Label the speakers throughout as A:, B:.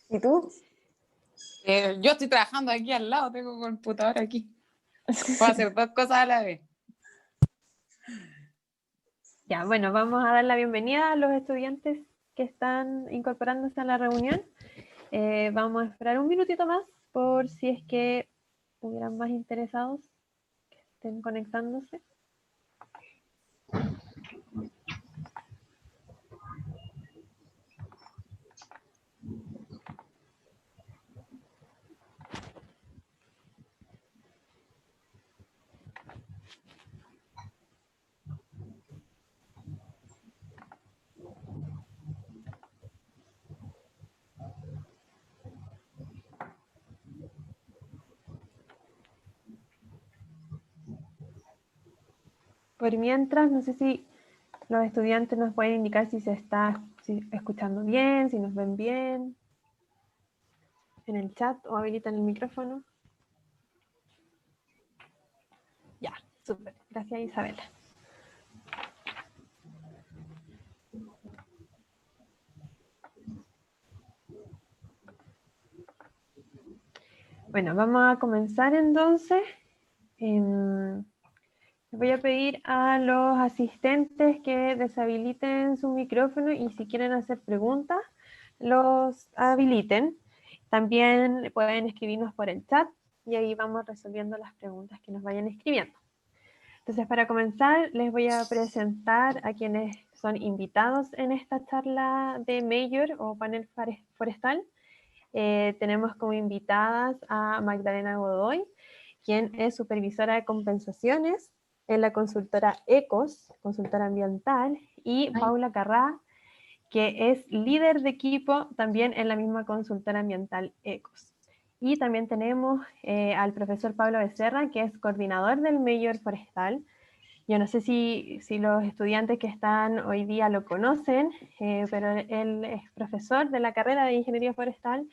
A: ¿Y tú?
B: Yo estoy trabajando aquí al lado, tengo computadora aquí. Puedo hacer dos cosas a la vez.
A: Ya, bueno, vamos a dar la bienvenida a los estudiantes que están incorporándose a la reunión. Vamos a esperar un minutito más por si es que hubieran más interesados que estén conectándose. Por mientras, no sé si los estudiantes nos pueden indicar si se está escuchando bien, si nos ven bien en el chat o habilitan el micrófono. Ya, súper. Gracias, Isabela. Bueno, vamos a comenzar entonces. Les voy a pedir a los asistentes que deshabiliten su micrófono y si quieren hacer preguntas, los habiliten. También pueden escribirnos por el chat y ahí vamos resolviendo las preguntas que nos vayan escribiendo. Entonces, para comenzar, les voy a presentar a quienes son invitados en esta charla de Major o panel forestal. Tenemos como invitadas a Magdalena Godoy, quien es supervisora de compensaciones en la consultora ECOS, consultora ambiental, y Paula Carrá, que es líder de equipo también en la misma consultora ambiental ECOS. Y también tenemos al profesor Pablo Becerra, que es coordinador del Major Forestal. Yo no sé si los estudiantes que están hoy día lo conocen, pero él es profesor de la carrera de Ingeniería Forestal,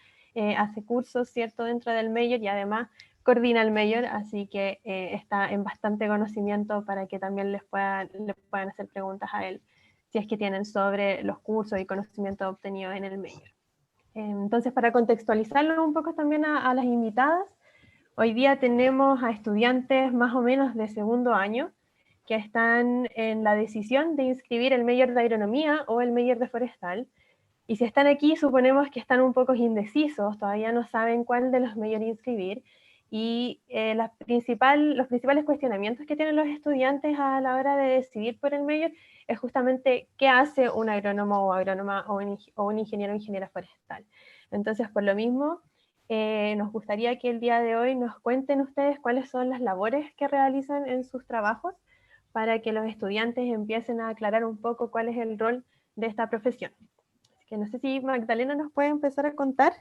A: hace cursos, ¿cierto?, dentro del Major y además coordina el Major, así que está en bastante conocimiento para que también le puedan hacer preguntas a él, si es que tienen sobre los cursos y conocimiento obtenido en el Major. Entonces, para contextualizarlo un poco también a las invitadas, hoy día tenemos a estudiantes más o menos de segundo año, que están en la decisión de inscribir el Major de Agronomía o el Major de Forestal. Y si están aquí, suponemos que están un poco indecisos, todavía no saben cuál de los Major inscribir. Y los principales cuestionamientos que tienen los estudiantes a la hora de decidir por el Major es justamente qué hace un agrónomo o agrónoma o un ingeniero o ingeniera forestal. Entonces, por lo mismo, nos gustaría que el día de hoy nos cuenten ustedes cuáles son las labores que realizan en sus trabajos para que los estudiantes empiecen a aclarar un poco cuál es el rol de esta profesión. Así que no sé si Magdalena nos puede empezar a contar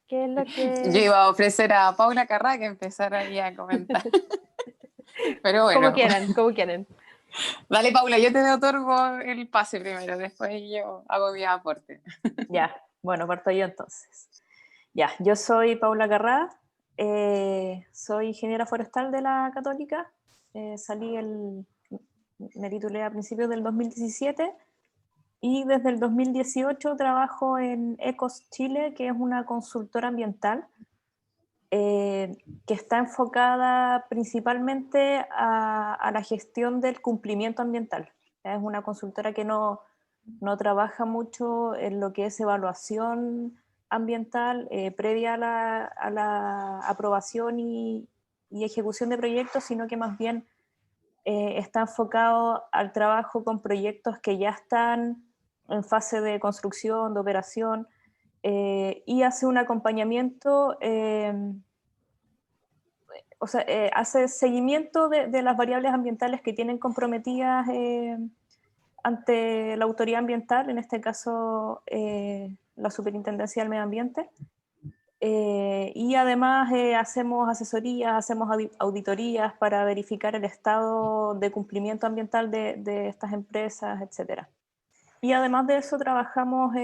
A: qué es lo que...
B: Yo iba a ofrecer a Paula Carrá que empezara ahí a comentar. Pero bueno.
A: Como quieran.
B: Dale, Paula, yo te otorgo el pase primero, después yo hago mi aporte.
C: Ya, bueno, parto yo entonces. Ya, yo soy Paula Carrá, soy ingeniera forestal de la Católica, me titulé a principios del 2017 y desde el 2018 trabajo en ECOS Chile, que es una consultora ambiental que está enfocada principalmente a la gestión del cumplimiento ambiental. Es una consultora que no trabaja mucho en lo que es evaluación ambiental previa a la aprobación y ejecución de proyectos, sino que más bien está enfocado al trabajo con proyectos que ya están en fase de construcción, de operación, y hace un acompañamiento, hace seguimiento de las variables ambientales que tienen comprometidas ante la autoridad ambiental, en este caso la Superintendencia del Medio Ambiente, y además hacemos asesorías, hacemos auditorías para verificar el estado de cumplimiento ambiental de estas empresas, etc. Y además de eso trabajamos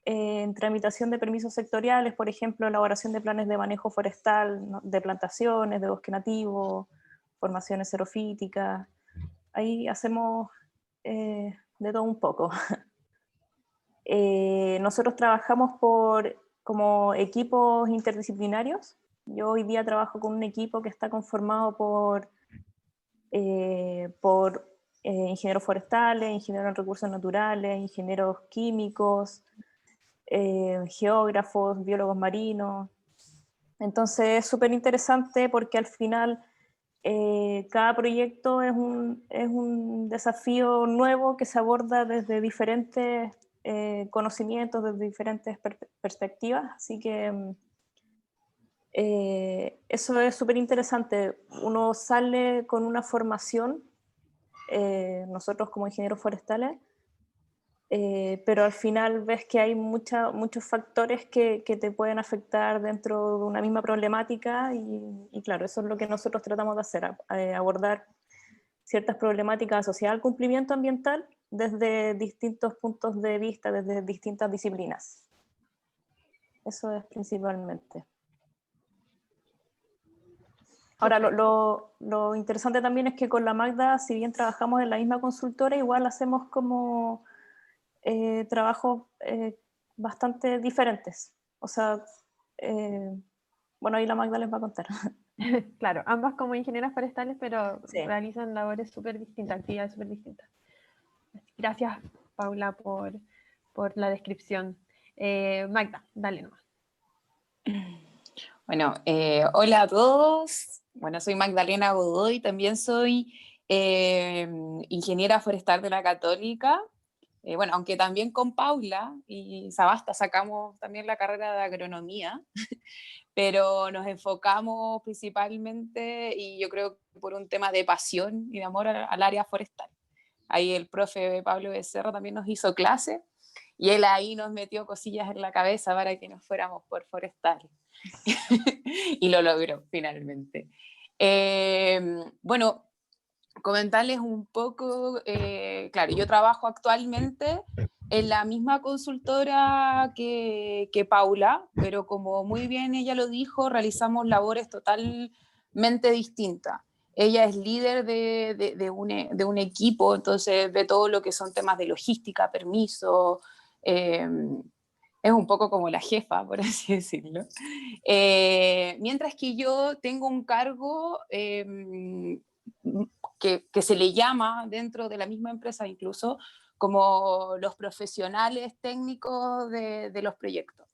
C: en tramitación de permisos sectoriales, por ejemplo, elaboración de planes de manejo forestal, ¿no?, de plantaciones, de bosque nativo, formaciones xerofíticas. Ahí hacemos de todo un poco. Nosotros trabajamos como equipos interdisciplinarios. Yo hoy día trabajo con un equipo que está conformado por ingenieros forestales, ingenieros en recursos naturales, ingenieros químicos, geógrafos, biólogos marinos. Entonces es súper interesante porque al final cada proyecto es un desafío nuevo que se aborda desde diferentes conocimientos, desde diferentes perspectivas, así que eso es súper interesante. Uno sale con una formación, nosotros como ingenieros forestales, pero al final ves que hay muchos factores que te pueden afectar dentro de una misma problemática y claro, eso es lo que nosotros tratamos de hacer, abordar ciertas problemáticas asociadas al cumplimiento ambiental desde distintos puntos de vista, desde distintas disciplinas. Eso es principalmente. Ahora, lo interesante también es que con la Magda, si bien trabajamos en la misma consultora, igual hacemos como trabajos bastante diferentes. O sea, bueno, ahí la Magda les va a contar.
A: Claro, ambas como ingenieras forestales, pero
C: Sí.
A: realizan labores súper distintas, actividades súper distintas. Gracias, Paula, por la descripción. Magda, dale nomás.
B: Bueno, hola a todos. Bueno, soy Magdalena Godoy, también soy ingeniera forestal de la Católica. Bueno, aunque también con Paula y Sabasta sacamos también la carrera de agronomía, pero nos enfocamos principalmente, y yo creo que por un tema de pasión y de amor al área forestal. Ahí el profe Pablo Becerra también nos hizo clase, y él ahí nos metió cosillas en la cabeza para que nos fuéramos por forestal. Y lo logró finalmente. Bueno, comentarles un poco, claro, yo trabajo actualmente en la misma consultora que Paula, pero como muy bien ella lo dijo, realizamos labores totalmente distintas. Ella es líder de un equipo, entonces ve todo lo que son temas de logística, permiso, es un poco como la jefa, por así decirlo. Mientras que yo tengo un cargo que se le llama dentro de la misma empresa incluso como los profesionales técnicos de los proyectos.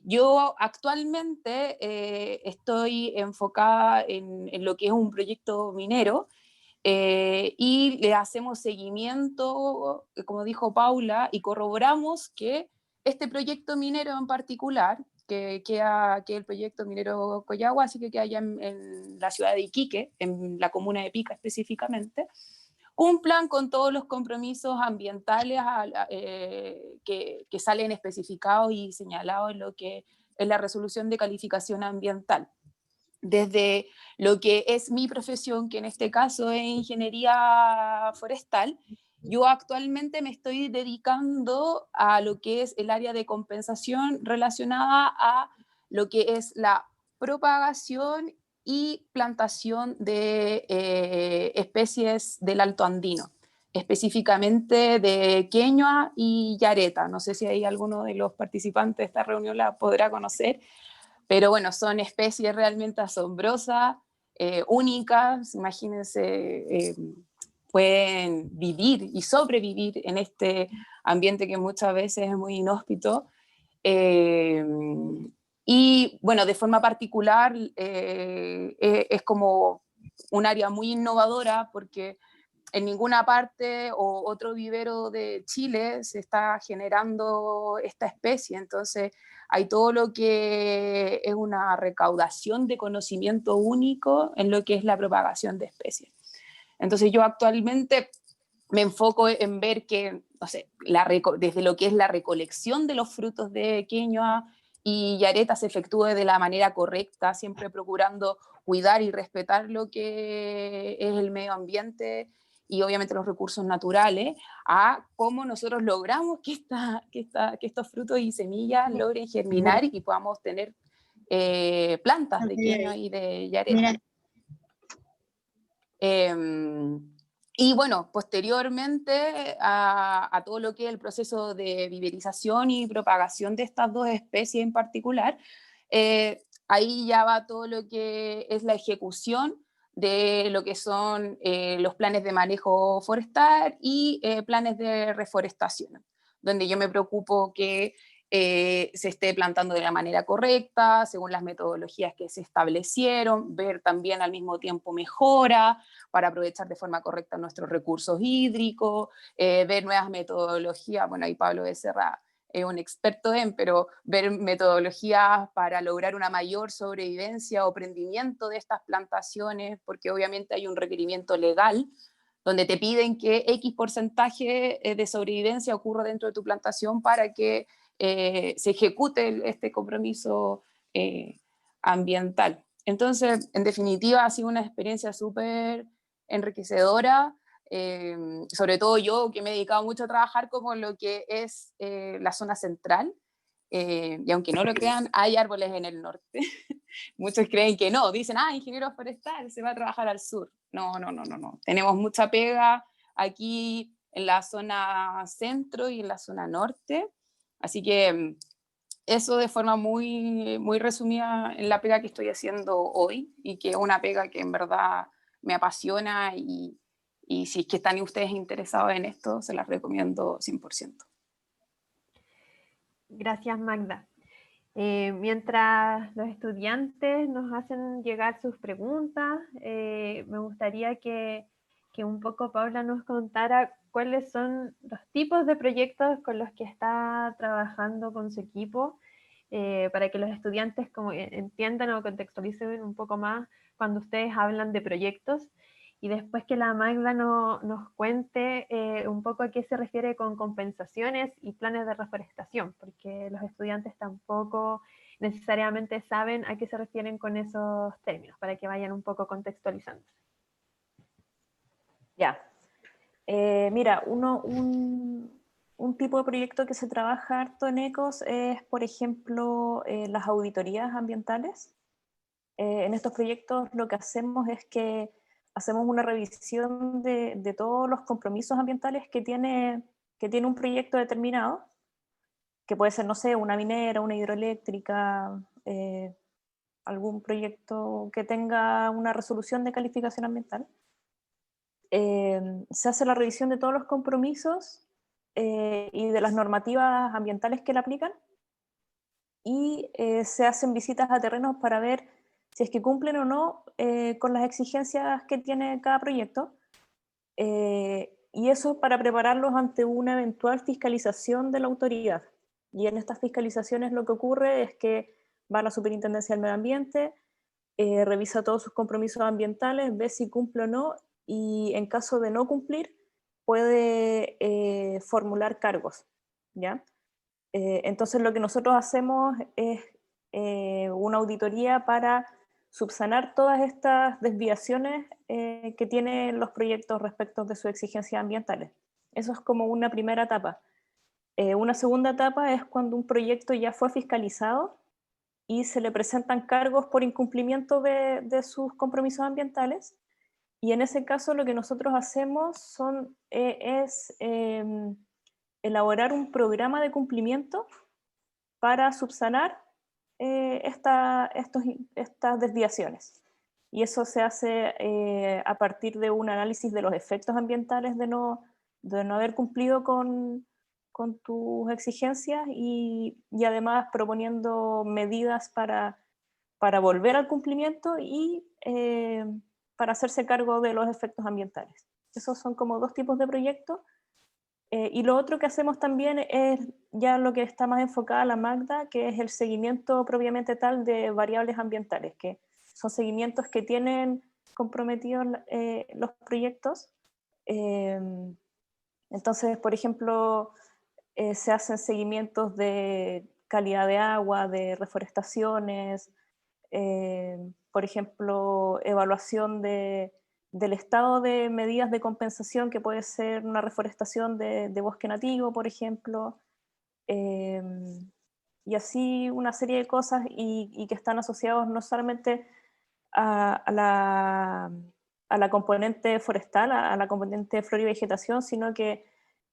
B: Yo actualmente estoy enfocada en lo que es un proyecto minero, y le hacemos seguimiento, como dijo Paula, y corroboramos que este proyecto minero en particular, que es el proyecto minero Coyagua, así que queda allá en la ciudad de Iquique, en la comuna de Pica específicamente, cumplan con todos los compromisos ambientales que salen especificados y señalados en lo que es la resolución de calificación ambiental. Desde lo que es mi profesión, que en este caso es ingeniería forestal, yo actualmente me estoy dedicando a lo que es el área de compensación relacionada a lo que es la propagación y plantación de especies del Alto Andino, específicamente de queñua y yareta. No sé si hay alguno de los participantes de esta reunión la podrá conocer, pero bueno, son especies realmente asombrosas, únicas, imagínense, pueden vivir y sobrevivir en este ambiente que muchas veces es muy inhóspito. Y bueno, de forma particular es como un área muy innovadora porque en ninguna parte o otro vivero de Chile se está generando esta especie, entonces hay todo lo que es una recaudación de conocimiento único en lo que es la propagación de especies. Entonces yo actualmente me enfoco en ver que, no sé, desde lo que es la recolección de los frutos de queñua y yareta se efectúe de la manera correcta, siempre procurando cuidar y respetar lo que es el medio ambiente y obviamente los recursos naturales, a cómo nosotros logramos que estos frutos y semillas logren germinar y podamos tener plantas de queñua y de yareta. Y bueno, posteriormente a todo lo que es el proceso de viverización y propagación de estas dos especies en particular, ahí ya va todo lo que es la ejecución de lo que son los planes de manejo forestal y planes de reforestación, donde yo me preocupo que se esté plantando de la manera correcta, según las metodologías que se establecieron, ver también al mismo tiempo mejora para aprovechar de forma correcta nuestros recursos hídricos, ver nuevas metodologías, bueno, ahí Pablo Becerra es un experto pero ver metodologías para lograr una mayor sobrevivencia o prendimiento de estas plantaciones, porque obviamente hay un requerimiento legal donde te piden que X porcentaje de sobrevivencia ocurra dentro de tu plantación para que se ejecute este compromiso ambiental. Entonces, en definitiva, ha sido una experiencia súper enriquecedora, sobre todo yo que me he dedicado mucho a trabajar como lo que es la zona central, y aunque no lo crean, hay árboles en el norte. Muchos creen que no, dicen, ingeniero forestal, se va a trabajar al sur. No, no, no, no, no. Tenemos mucha pega aquí en la zona centro y en la zona norte, así que eso de forma muy, muy resumida en la pega que estoy haciendo hoy, y que es una pega que en verdad me apasiona, y si es que están ustedes interesados en esto, se las recomiendo 100%.
A: Gracias, Magda. Mientras los estudiantes nos hacen llegar sus preguntas, me gustaría que un poco Paula nos contara cuáles son los tipos de proyectos con los que está trabajando con su equipo, para que los estudiantes como entiendan o contextualicen un poco más cuando ustedes hablan de proyectos, y después que la Magda nos cuente un poco a qué se refiere con compensaciones y planes de reforestación, porque los estudiantes tampoco necesariamente saben a qué se refieren con esos términos, para que vayan un poco contextualizándose.
C: Ya. Mira, un tipo de proyecto que se trabaja harto en ECOS es, por ejemplo, las auditorías ambientales. En estos proyectos lo que hacemos es que hacemos una revisión de todos los compromisos ambientales que tiene un proyecto determinado, que puede ser, no sé, una minera, una hidroeléctrica, algún proyecto que tenga una resolución de calificación ambiental. Se hace la revisión de todos los compromisos y de las normativas ambientales que le aplican, y se hacen visitas a terrenos para ver si es que cumplen o no con las exigencias que tiene cada proyecto, y eso para prepararlos ante una eventual fiscalización de la autoridad. Y en estas fiscalizaciones lo que ocurre es que va a la Superintendencia del Medio Ambiente, revisa todos sus compromisos ambientales, ve si cumple o no, y en caso de no cumplir puede formular cargos, ¿ya? Entonces lo que nosotros hacemos es una auditoría para subsanar todas estas desviaciones que tienen los proyectos respecto de sus exigencias ambientales. Eso es como una primera etapa. Una segunda etapa es cuando un proyecto ya fue fiscalizado y se le presentan cargos por incumplimiento de sus compromisos ambientales, y en ese caso lo que nosotros hacemos es elaborar un programa de cumplimiento para subsanar estas desviaciones. Y eso se hace a partir de un análisis de los efectos ambientales de no haber cumplido con tus exigencias, y además proponiendo medidas para volver al cumplimiento y para hacerse cargo de los efectos ambientales. Esos son como dos tipos de proyectos. Y lo otro que hacemos también es ya lo que está más enfocada a la Magda, que es el seguimiento propiamente tal de variables ambientales, que son seguimientos que tienen comprometidos los proyectos. Entonces, por ejemplo, se hacen seguimientos de calidad de agua, de reforestaciones, por ejemplo, evaluación del estado de medidas de compensación, que puede ser una reforestación de bosque nativo, por ejemplo, y así una serie de cosas, y que están asociados no solamente a a la componente forestal, a la componente de flora y vegetación, sino que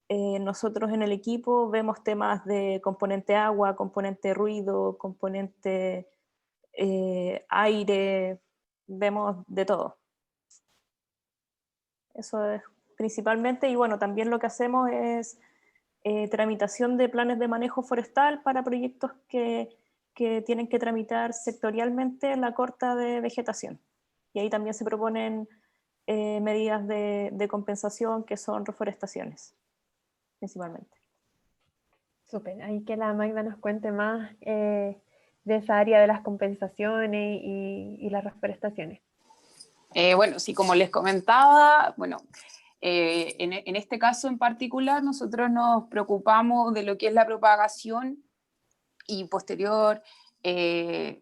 C: nosotros en el equipo vemos temas de componente agua, componente ruido, componente aire, vemos de todo. Eso es principalmente, y bueno, también lo que hacemos es tramitación de planes de manejo forestal para proyectos que tienen que tramitar sectorialmente la corta de vegetación. Y ahí también se proponen medidas de compensación que son reforestaciones, principalmente.
A: Súper, ahí que la Magda nos cuente más de esa área de las compensaciones y las reforestaciones.
B: Bueno, sí, como les comentaba, bueno, en este caso en particular nosotros nos preocupamos de lo que es la propagación y posterior,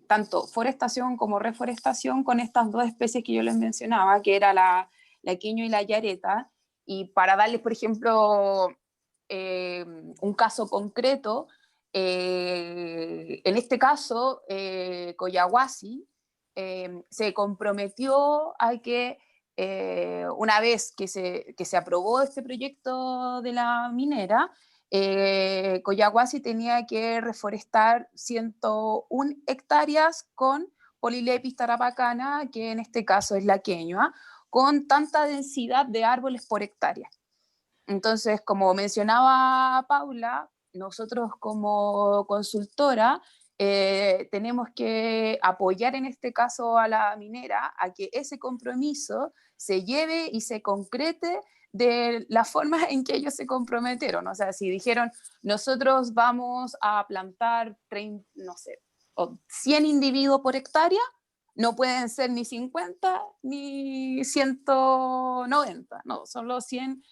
B: tanto forestación como reforestación con estas dos especies que yo les mencionaba, que era la queño y la yareta. Y para darles, por ejemplo, un caso concreto, en este caso, Collahuasi se comprometió a que una vez que se aprobó este proyecto de la minera, Collahuasi tenía que reforestar 101 hectáreas con Polylepis tarapacana, que en este caso es la queñua, con tanta densidad de árboles por hectárea. Entonces, como mencionaba Paula, nosotros como consultora tenemos que apoyar en este caso a la minera a que ese compromiso se lleve y se concrete de la forma en que ellos se comprometieron. O sea, si dijeron, nosotros vamos a plantar 30, no sé, 100 individuos por hectárea, no pueden ser ni 50 ni 190, no, son los 100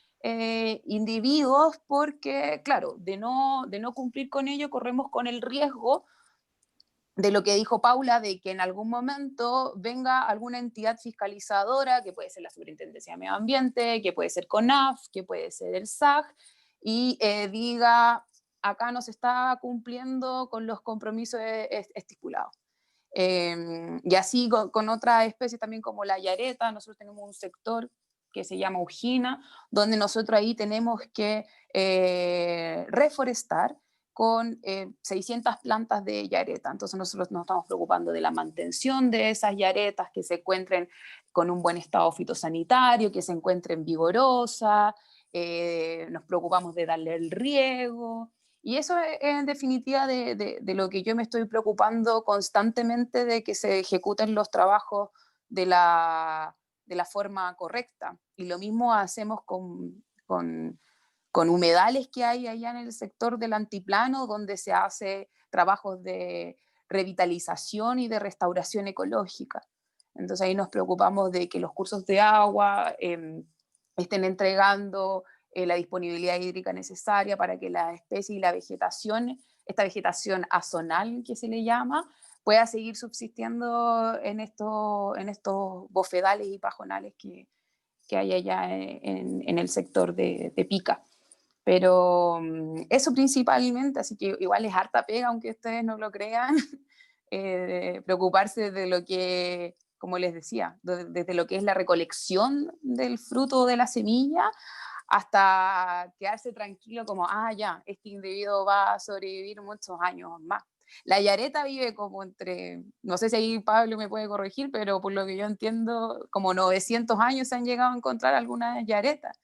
B: individuos, porque, claro, de no cumplir con ello, corremos con el riesgo de lo que dijo Paula, de que en algún momento venga alguna entidad fiscalizadora, que puede ser la Superintendencia de Medio Ambiente, que puede ser CONAF, que puede ser el SAG, y diga, acá no se está cumpliendo con los compromisos estipulados. Y así con otras especies también como la yareta, nosotros tenemos un sector que se llama Ujina, donde nosotros ahí tenemos que reforestar con 600 plantas de yareta. Entonces nosotros nos estamos preocupando de la mantención de esas yaretas, que se encuentren con un buen estado fitosanitario, que se encuentren vigorosas, nos preocupamos de darle el riego, y eso es en definitiva de lo que yo me estoy preocupando constantemente, de que se ejecuten los trabajos de la forma correcta. Y lo mismo hacemos con humedales que hay allá en el sector del antiplano, donde se hace trabajos de revitalización y de restauración ecológica. Entonces ahí nos preocupamos de que los cursos de agua estén entregando la disponibilidad hídrica necesaria para que la especie y la vegetación, esta vegetación azonal que se le llama, pueda seguir subsistiendo en estos bofedales y pajonales que hay allá en el sector de Pica. Pero eso principalmente, así que igual es harta pega, aunque ustedes no lo crean, preocuparse de lo que, como les decía, desde lo que es la recolección del fruto de la semilla, hasta quedarse tranquilo como, ya, este individuo va a sobrevivir muchos años más. La yareta vive como entre, no sé si ahí Pablo me puede corregir, pero por lo que yo entiendo, como 900 años se han llegado a encontrar algunas yaretas,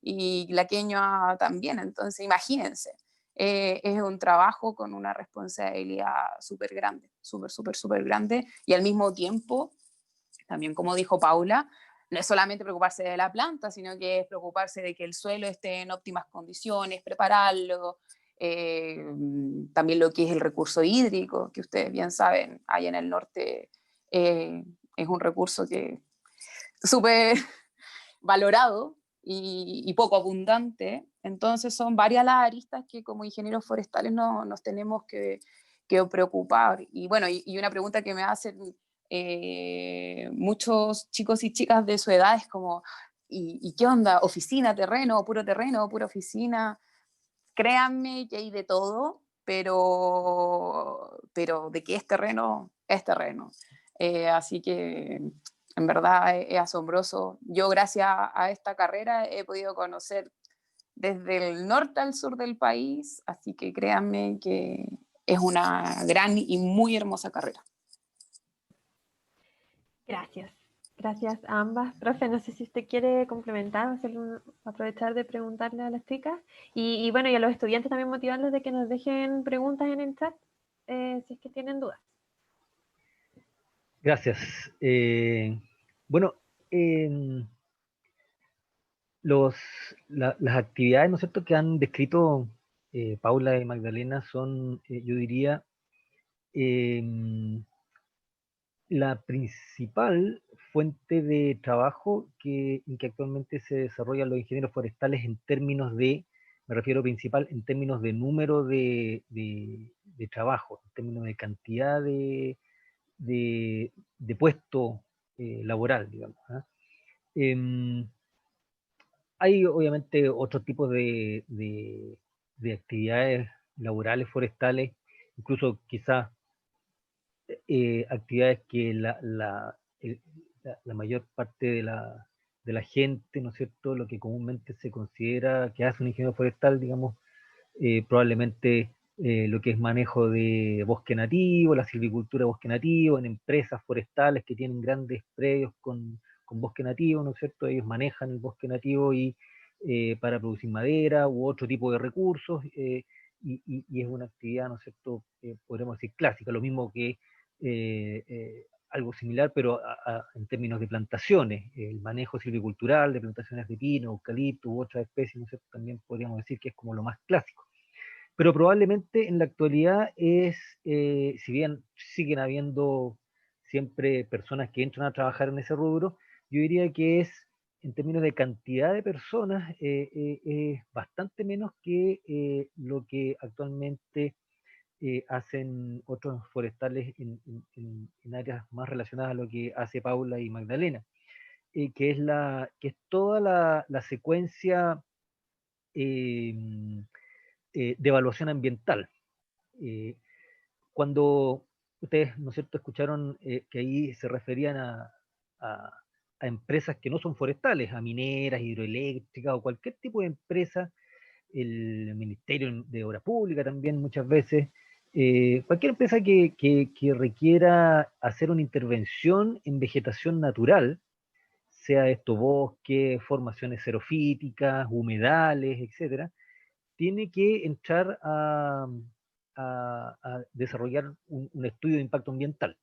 B: y la queña también. Entonces imagínense, es un trabajo con una responsabilidad súper grande, súper grande, y al mismo tiempo, también como dijo Paula, no es solamente preocuparse de la planta, sino que es preocuparse de que el suelo esté en óptimas condiciones, prepararlo, también lo que es el recurso hídrico, que ustedes bien saben, ahí en el norte es un recurso que súper valorado y poco abundante. Entonces son varias las aristas que como ingenieros forestales nos tenemos que preocupar. Y bueno, y una pregunta que me hacen muchos chicos y chicas de su edad es como, ¿y qué onda? ¿Oficina, terreno, pura oficina? Créanme que hay de todo, pero de que es terreno, es terreno. Así que En verdad es asombroso. Yo gracias a esta carrera he podido conocer desde el norte al sur del país, así que créanme que es una gran y muy hermosa carrera.
A: Gracias. Gracias a ambas. Profe, no sé si usted quiere complementar, aprovechar de preguntarle a las chicas. Y bueno, y a los estudiantes también motivarlos de que nos dejen preguntas en el chat, si es que tienen dudas.
D: Gracias. Bueno, em, las actividades, ¿no es cierto?, que han descrito Paula y Magdalena son, yo diría, em, la principal fuente de trabajo en que actualmente se desarrollan los ingenieros forestales en términos de, me refiero principal, en términos de número de trabajo, en términos de cantidad de puesto laboral, digamos. ¿Ah? Hay obviamente otros tipos de actividades laborales forestales, incluso quizás actividades que la mayor parte de la gente, ¿no es cierto?, lo que comúnmente se considera que hace un ingeniero forestal, digamos, probablemente lo que es manejo de bosque nativo, la silvicultura de bosque nativo, en empresas forestales que tienen grandes predios con bosque nativo, ¿no es cierto? Ellos manejan el bosque nativo y para producir madera u otro tipo de recursos, y es una actividad, ¿no es cierto?, podríamos decir clásica, lo mismo que algo similar, pero en términos de plantaciones, el manejo silvicultural de plantaciones de pino, eucalipto u otras especies, ¿no es cierto?, también podríamos decir que es como lo más clásico. Pero probablemente en la actualidad si bien siguen habiendo siempre personas que entran a trabajar en ese rubro, yo diría que en términos de cantidad de personas, es bastante menos que lo que actualmente hacen otros forestales en áreas más relacionadas a lo que hace Paula y Magdalena, que es toda la secuencia de evaluación ambiental. Cuando ustedes, ¿no es cierto?, escucharon que ahí se referían a, a empresas que no son forestales, a mineras, hidroeléctricas o cualquier tipo de empresa, el Ministerio de Obras Públicas también muchas veces, cualquier empresa que requiera hacer una intervención en vegetación natural, sea esto bosque, formaciones xerofíticas, humedales, etcétera, tiene que entrar a desarrollar un estudio de impacto ambiental.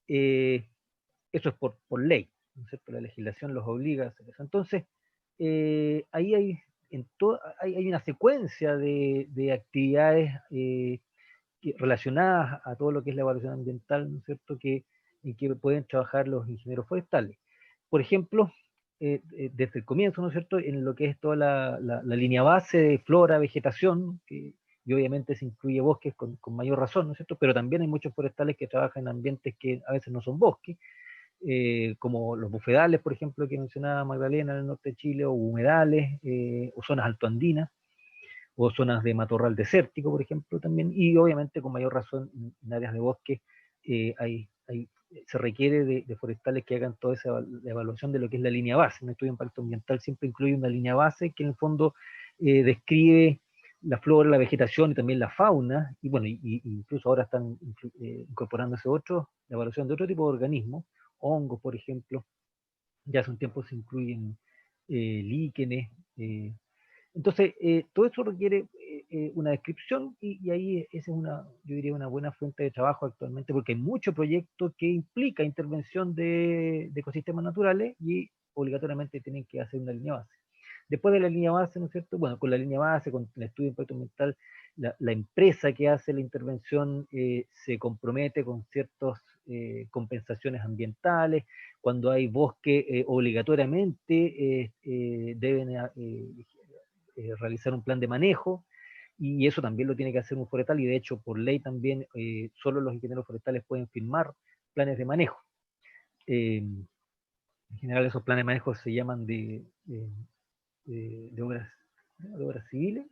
D: Eso es por ley, ¿no es cierto? La legislación los obliga a hacer eso. Entonces, ahí hay una secuencia de actividades relacionadas a todo lo que es la evaluación ambiental, ¿no es cierto?, en que pueden trabajar los ingenieros forestales. Por ejemplo, desde el comienzo, ¿no es cierto?, en lo que es toda la línea base de flora, vegetación, y obviamente se incluye bosques con mayor razón, ¿no es cierto?, pero también hay muchos forestales que trabajan en ambientes que a veces no son bosques, como los bufedales, por ejemplo, que mencionaba Magdalena en el norte de Chile, o humedales, o zonas altoandinas, o zonas de matorral desértico, por ejemplo, también, y obviamente con mayor razón en áreas de bosque se requiere de forestales que hagan toda esa evaluación de lo que es la línea base. Un estudio de impacto ambiental siempre incluye una línea base que en el fondo describe la flora, la vegetación y también la fauna, y bueno, incluso ahora están incorporándose la evaluación de otro tipo de organismos, hongos, por ejemplo, ya hace un tiempo se incluyen líquenes, entonces, todo eso requiere una descripción y ahí esa es yo diría, una buena fuente de trabajo actualmente porque hay mucho proyecto que implica intervención de ecosistemas naturales y obligatoriamente tienen que hacer una línea base. Después de la línea base, ¿no es cierto? Bueno, con la línea base, con el estudio de impacto ambiental, la empresa que hace la intervención se compromete con ciertas compensaciones ambientales. Cuando hay bosque, obligatoriamente deben realizar un plan de manejo, y eso también lo tiene que hacer un forestal, y de hecho por ley también solo los ingenieros forestales pueden firmar planes de manejo. En general esos planes de manejo se llaman de obras civiles,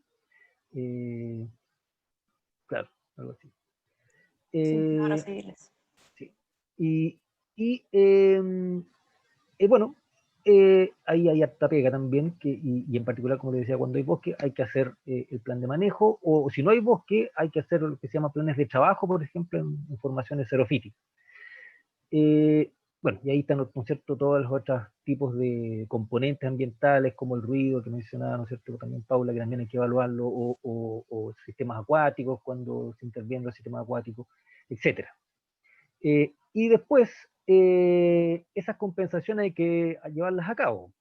D: claro, algo así.
C: Sí, obras civiles.
D: Sí. Y bueno, ahí hay harta pega también, y en particular, como les decía, cuando hay bosque hay que hacer el plan de manejo, o si no hay bosque hay que hacer lo que se llama planes de trabajo, por ejemplo, en formaciones xerofíticas. Bueno, y ahí están, ¿no es cierto?, todos los otros tipos de componentes ambientales, como el ruido que mencionaba, ¿no es cierto?, también Paula, que también hay que evaluarlo, o sistemas acuáticos, cuando se intervienen los sistemas acuáticos, etcétera. Y después, esas compensaciones hay que llevarlas a cabo.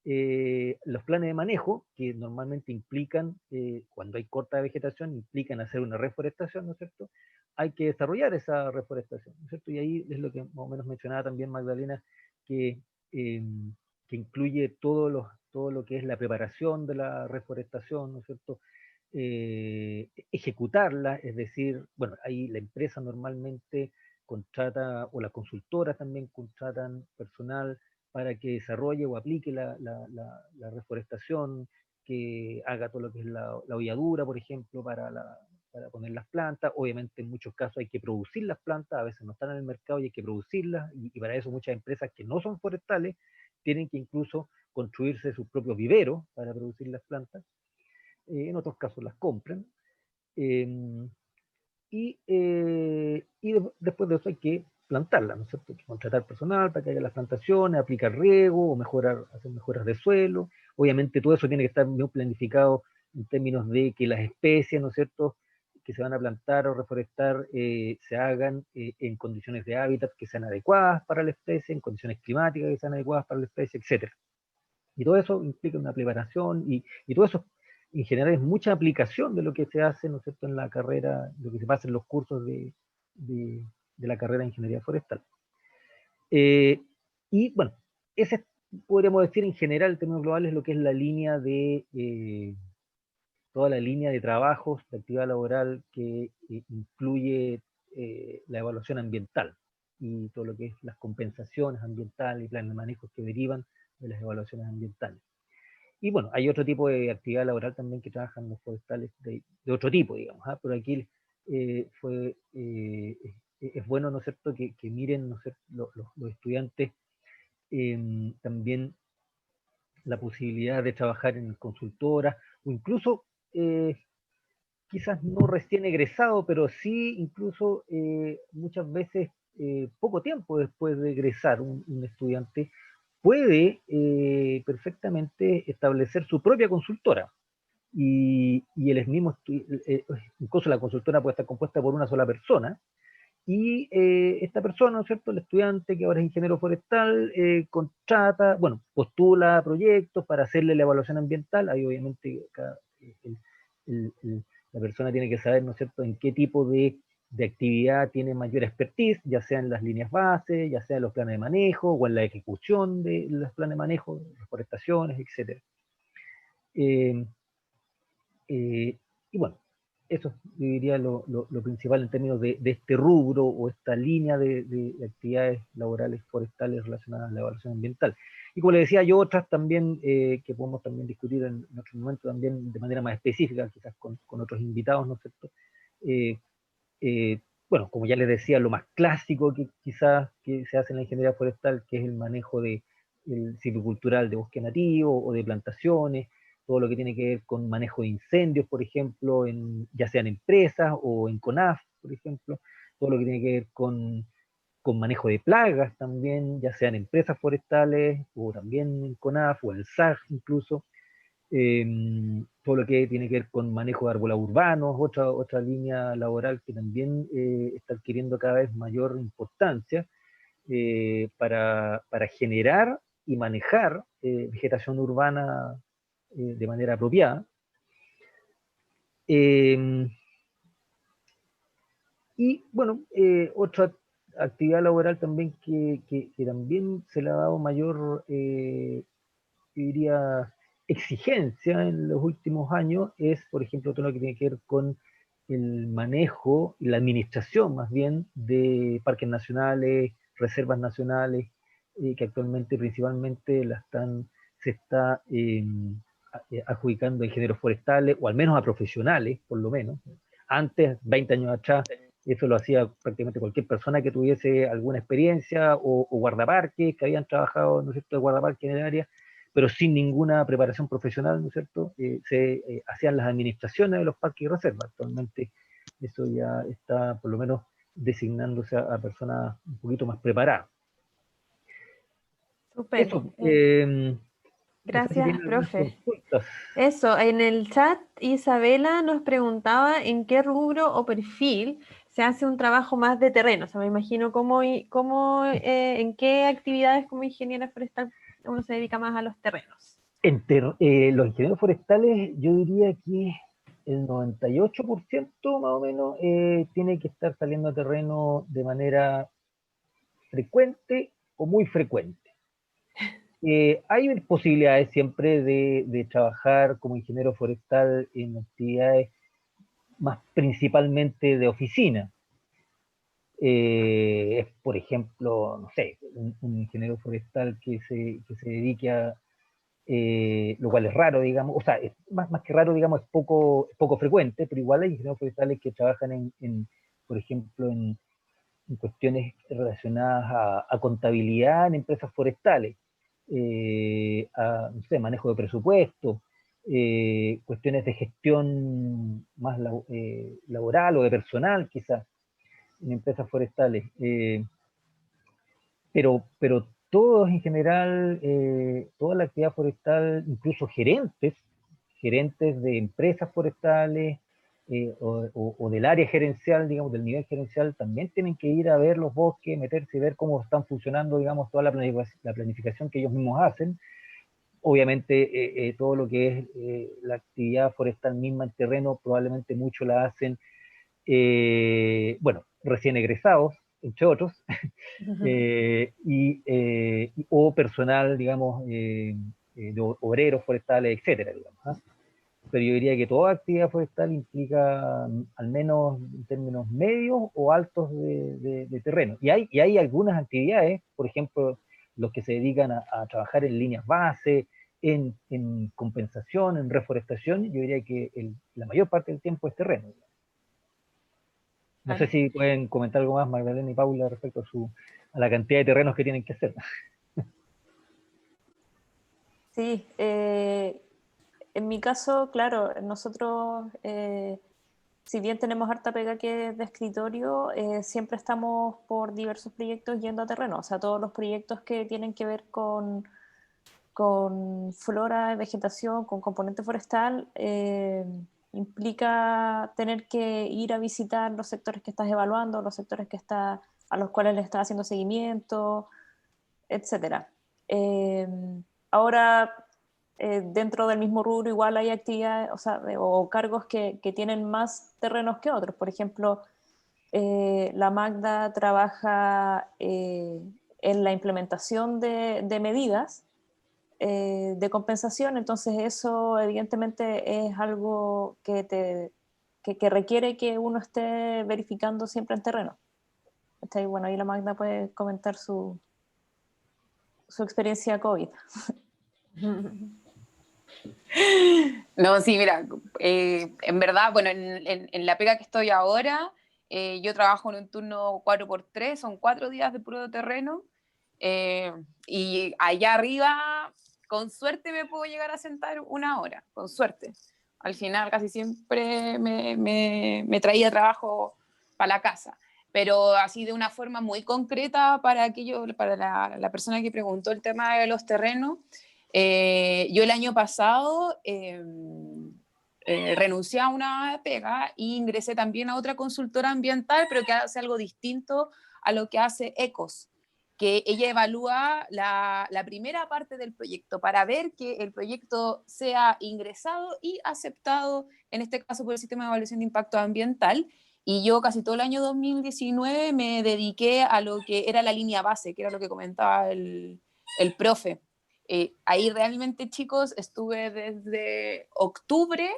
D: Los planes de manejo, que normalmente implican, cuando hay corta vegetación, implican hacer una reforestación, ¿no es cierto? Hay que desarrollar esa reforestación, ¿no es cierto? Y ahí es lo que más o menos mencionaba también Magdalena, que, eh, que incluye todo lo que es la preparación de la reforestación, ¿no es cierto? Ejecutarla, es decir, bueno, ahí la empresa normalmente contrata, o las consultoras también contratan personal para que desarrolle o aplique la reforestación, que haga todo lo que es la holladura, por ejemplo, para poner las plantas. Obviamente en muchos casos hay que producir las plantas, a veces no están en el mercado y hay que producirlas, y para eso muchas empresas que no son forestales tienen que incluso construirse sus propios viveros para producir las plantas. En otros casos las compran. Después de eso hay que plantarla, ¿no es cierto? Hay que contratar personal para que haga las plantaciones, aplicar riego, o hacer mejoras de suelo. Obviamente todo eso tiene que estar bien planificado en términos de que las especies, ¿no es cierto?, que se van a plantar o reforestar, se hagan en condiciones de hábitat que sean adecuadas para la especie, en condiciones climáticas que sean adecuadas para la especie, etc. Y todo eso implica una preparación, y todo eso en general es mucha aplicación de lo que se hace, ¿no es cierto?, en la carrera, lo que se pasa en los cursos de la carrera de Ingeniería Forestal. Y bueno, ese podríamos decir en general, en términos globales, lo que es la línea toda la línea de trabajos, de actividad laboral que incluye la evaluación ambiental, y todo lo que es las compensaciones ambientales y planes de manejo que derivan de las evaluaciones ambientales. Y bueno, hay otro tipo de actividad laboral también que trabajan los forestales de otro tipo, digamos, pero aquí es bueno, ¿no es cierto?, que miren, ¿no es cierto?, los estudiantes también la posibilidad de trabajar en consultoras, o incluso quizás no recién egresado, pero sí incluso muchas veces poco tiempo después de egresar, un estudiante puede perfectamente establecer su propia consultora, y incluso la consultora puede estar compuesta por una sola persona, y esta persona, ¿no es cierto?, el estudiante que ahora es ingeniero forestal, contrata, bueno, postula proyectos para hacerle la evaluación ambiental. Ahí obviamente el, la persona tiene que saber, ¿no es cierto?, en qué tipo de actividad tiene mayor expertise, ya sea en las líneas base, ya sea en los planes de manejo, o en la ejecución de los planes de manejo, reforestaciones, etc. Y bueno, eso yo diría lo principal en términos de este rubro, o esta línea de actividades laborales forestales relacionadas a la evaluación ambiental. Y como les decía, hay otras también que podemos también discutir en otro momento, también de manera más específica, quizás con otros invitados, ¿no es cierto? Bueno, como ya les decía, lo más clásico que quizás que se hace en la ingeniería forestal, que es el manejo el silvicultural de bosque nativo o de plantaciones, todo lo que tiene que ver con manejo de incendios, por ejemplo, ya sea en empresas o en CONAF, por ejemplo, todo lo que tiene que ver con manejo de plagas también, ya sea en empresas forestales o también en CONAF o en el SAG incluso. Todo lo que tiene que ver con manejo de árboles urbanos, otra línea laboral que también está adquiriendo cada vez mayor importancia para generar y manejar vegetación urbana de manera apropiada. Y bueno, otra actividad laboral también que también se le ha dado mayor, yo diría, exigencia en los últimos años, es, por ejemplo, todo lo que tiene que ver con el manejo y la administración, más bien, de parques nacionales, reservas nacionales, que actualmente principalmente se está adjudicando a ingenieros forestales, o al menos a profesionales, por lo menos. Antes, 20 años atrás, Eso lo hacía prácticamente cualquier persona que tuviese alguna experiencia o guardaparques, que habían trabajado, ¿no es cierto?, de guardaparques en el área, pero sin ninguna preparación profesional, ¿no es cierto? Se hacían las administraciones de los parques y reservas. Actualmente eso ya está por lo menos designándose a personas un poquito más preparadas.
A: Súper.
D: Eso, no sé si
A: Gracias,
D: tienen algunas
A: profe.
D: consultas.
A: Eso, en el chat Isabela nos preguntaba en qué rubro o perfil se hace un trabajo más de terreno. O sea, me imagino en qué actividades como ingeniera forestal uno se dedica más a los terrenos.
D: Los ingenieros forestales, yo diría que el 98% más o menos tiene que estar saliendo a terreno de manera frecuente o muy frecuente. Hay posibilidades siempre de trabajar como ingeniero forestal en actividades más principalmente de oficina. Por ejemplo, no sé, un ingeniero forestal que se dedique a, lo cual es raro, digamos, o sea, es más que raro, digamos, es poco frecuente, pero igual hay ingenieros forestales que trabajan por ejemplo, en cuestiones relacionadas a contabilidad en empresas forestales, no sé, manejo de presupuesto, cuestiones de gestión más laboral o de personal, quizás, en empresas forestales. Pero todos en general, toda la actividad forestal, incluso gerentes de empresas forestales o del área gerencial, digamos, del nivel gerencial, también tienen que ir a ver los bosques, meterse y ver cómo están funcionando, digamos, toda la planificación que ellos mismos hacen. Obviamente, todo lo que es la actividad forestal misma en terreno, probablemente mucho la hacen, bueno, recién egresados, entre otros, o personal, digamos, de obreros forestales, etcétera, digamos, ¿ah? Pero yo diría que toda actividad forestal implica al menos en términos medios o altos de terreno. Y hay algunas actividades, por ejemplo, los que se dedican a trabajar en líneas base, en compensación, en reforestación, yo diría que la mayor parte del tiempo es terreno. No sé si pueden comentar algo más, Magdalena y Paula, respecto a la cantidad de terrenos que tienen que hacer.
C: Sí, en mi caso, claro, nosotros, si bien tenemos harta pega que es de escritorio, siempre estamos por diversos proyectos yendo a terreno. O sea, todos los proyectos que tienen que ver con flora, vegetación, con componente forestal, implica tener que ir a visitar los sectores que estás evaluando, los sectores a los cuales le estás haciendo seguimiento, etcétera. Ahora, dentro del mismo rubro igual hay actividades, o sea, o cargos que tienen más terrenos que otros. Por ejemplo, la Magda trabaja en la implementación de medidas de compensación, entonces eso evidentemente es algo que requiere que uno esté verificando siempre en terreno. Bueno, ahí la Magda puede comentar su experiencia COVID.
B: No, sí, mira, en verdad, bueno, en la pega que estoy ahora, yo trabajo en un turno 4x3, son 4 días de puro terreno, y allá arriba, con suerte me puedo llegar a sentar 1 hora, con suerte. Al final casi siempre me traía trabajo para la casa, pero así de una forma muy concreta para la persona que preguntó el tema de los terrenos. Yo el año pasado renuncié a una pega e ingresé también a otra consultora ambiental, pero que hace algo distinto a lo que hace ECOS, que ella evalúa la primera parte del proyecto para ver que el proyecto sea ingresado y aceptado, en este caso por el sistema de evaluación de impacto ambiental. Y yo casi todo el año 2019 me dediqué a lo que era la línea base, que era lo que comentaba el profe. Ahí realmente, chicos, estuve desde octubre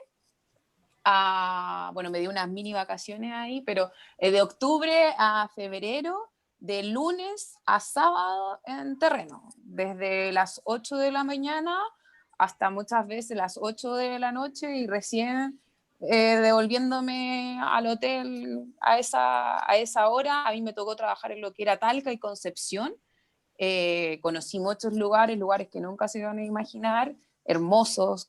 B: bueno, me di unas mini vacaciones ahí, pero de octubre a febrero, de lunes a sábado en terreno, desde las 8 de la mañana hasta muchas veces las 8 de la noche y recién devolviéndome al hotel a esa hora. A mí me tocó trabajar en lo que era Talca y Concepción. Conocí muchos lugares que nunca se iban a imaginar, hermosos,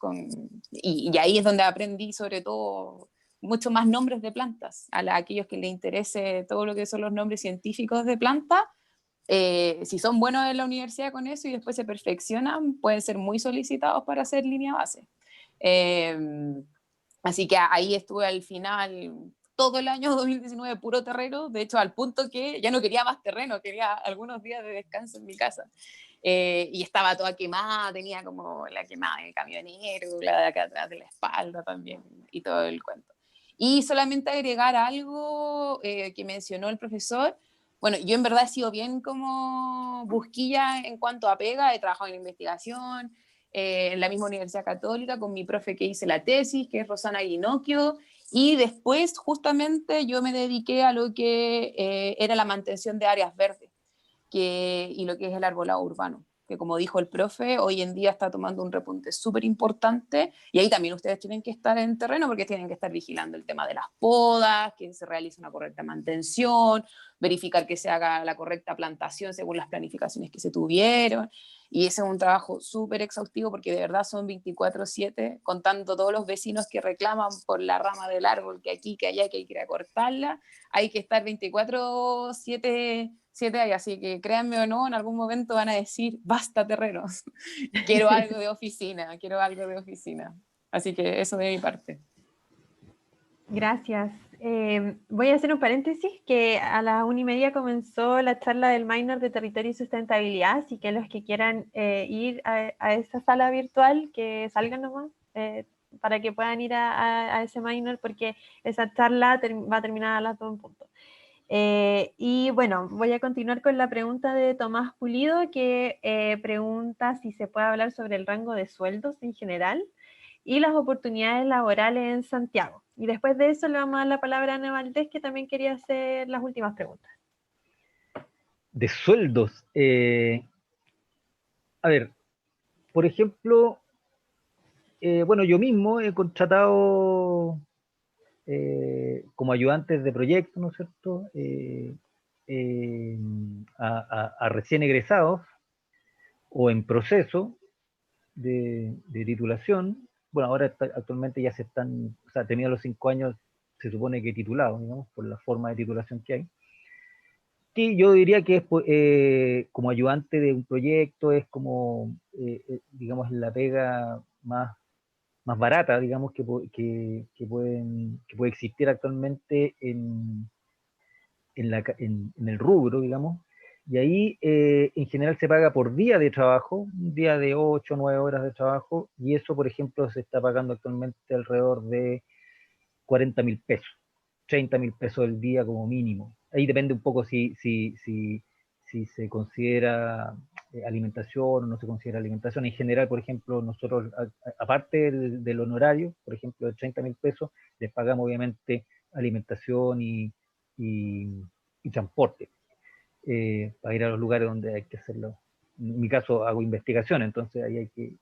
B: y ahí es donde aprendí sobre todo mucho más nombres de plantas. Aquellos que les interese todo lo que son los nombres científicos de plantas, si son buenos en la universidad con eso y después se perfeccionan, pueden ser muy solicitados para hacer línea base. Así que ahí estuve al final todo el año 2019 puro terreno, de hecho al punto que ya no quería más terreno, quería algunos días de descanso en mi casa. Y estaba toda quemada, tenía como la quemada del camionero, la de acá atrás de la espalda también, y todo el cuento. Y solamente agregar algo que mencionó el profesor. Bueno, yo en verdad he sido bien como busquilla en cuanto a pega, he trabajado en investigación, en la misma Universidad Católica, con mi profe que hice la tesis, que es Rosana Guinocchio, y después justamente yo me dediqué a lo que era la mantención de áreas verdes y lo que es el arbolado urbano, que como dijo el profe, hoy en día está tomando un repunte súper importante, y ahí también ustedes tienen que estar en terreno porque tienen que estar vigilando el tema de las podas, que se realice una correcta mantención, verificar que se haga la correcta plantación según las planificaciones que se tuvieron, y ese es un trabajo súper exhaustivo porque de verdad son 24/7, contando todos los vecinos que reclaman por la rama del árbol, que aquí, que allá, que hay que ir a cortarla, hay que estar 24/7 ahí, así que créanme o no, en algún momento van a decir, basta terrenos, quiero algo de oficina, quiero algo de oficina. Así que eso de mi parte.
A: Gracias. Voy a hacer un paréntesis, que a las 1:30 comenzó la charla del minor de territorio y sustentabilidad, así que los que quieran ir a esa sala virtual, que salgan nomás, para que puedan ir a ese minor, porque esa charla va a terminar a las 2 en punto. Y bueno, voy a continuar con la pregunta de Tomás Pulido, que pregunta si se puede hablar sobre el rango de sueldos en general y las oportunidades laborales en Santiago. Y después de eso le vamos a dar la palabra a Ana Valdés, que también quería hacer las últimas preguntas.
D: De sueldos. A ver, por ejemplo, bueno, yo mismo he contratado como ayudantes de proyecto, ¿no es cierto? A recién egresados o en proceso de titulación. Bueno, ahora actualmente ya se están, o sea, terminados los 5 años, se supone que titulados, digamos, por la forma de titulación que hay. Que yo diría que es como ayudante de un proyecto, es como, digamos, la pega más barata, digamos, que puede existir actualmente en el rubro, digamos. Y ahí en general se paga por día de trabajo, un día de 8 o 9 horas de trabajo, y eso, por ejemplo, se está pagando actualmente alrededor de 40.000 pesos, 30.000 pesos al día como mínimo. Ahí depende un poco si se considera alimentación o no se considera alimentación. En general, por ejemplo, nosotros, aparte del honorario, por ejemplo, de 30.000 pesos, les pagamos obviamente alimentación y transporte para ir a los lugares donde hay que hacerlo. En mi caso hago investigación, entonces ahí hay que